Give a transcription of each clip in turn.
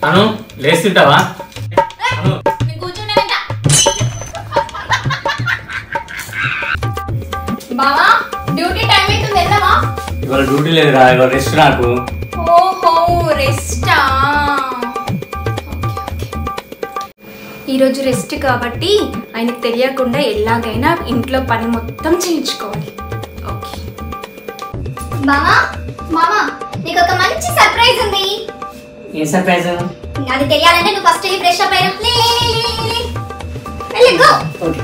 అను లేస్తుంటావా? బావా duty time అవుతుంది వెళ్దామా? ఇవాళ డ్యూటీ లేదురా, ఇవాళ రెస్ట్ నాకు. ఓహో రెస్టా? ఈరోజు రెస్ట్ కాబట్టి ఆయనకు తెలియకుండా ఎలాగైనా ఇంట్లో పని మొత్తం చేయించుకోవాలి. ఓకే బావా, మామా నీకు ఒక మంచి సర్ప్రైజ్ ఉంది. ఏం సర్ప్రైజ్? అది తెలియాలంటే నువ్వు ఫస్ట్ ఫ్రెష్ అప్ అయినా వెళ్ళి గో. ఓకే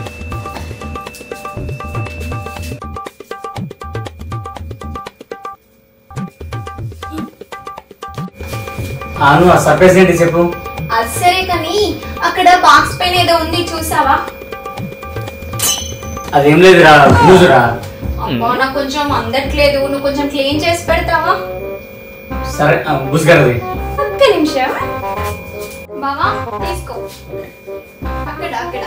అను, ఆ సర్ప్రైజ్ ఏంటి చెప్పు. అసరే కానీ అక్కడ బాక్స్ పైన ఏదో ఉంది చూసావా? అదేం లేదురా, చూసురా. అబ్బా నాకు కొంచెం అందట్లేదు, నువ్వు కొంచెం క్లీన్ చేసి పెడతావా? సరే బుస్గరది. ఒక్క నిమిషం బావా, తీసుకో. అక్కడ అక్కడ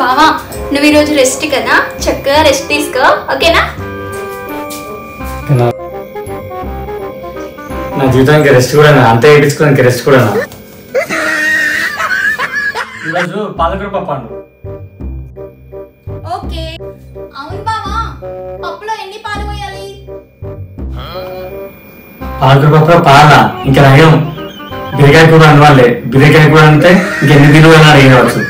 బావా నువ్వు ఈరోజు రెస్ట్ కదా, చక్కగా రెస్ట్ తీసుకో. ఓకేనా? నా జీవితానికి రెస్ట్ కూడా అంతే వేయించుకోవడానికి రెస్ట్ కూడా. ఈరోజు పాలకూర పప్పు అండు. ఓకే. అవును బావా, పప్పులో ఎన్ని పాలు పోయాలి? పాలకూర పప్పులో పాల ఇంకా నయం. బిర్యానీ కూడా అనవాలే, బిర్యానీ కూడా అంటే ఇంకెన్ని తిరుగు అని అడిగవచ్చు.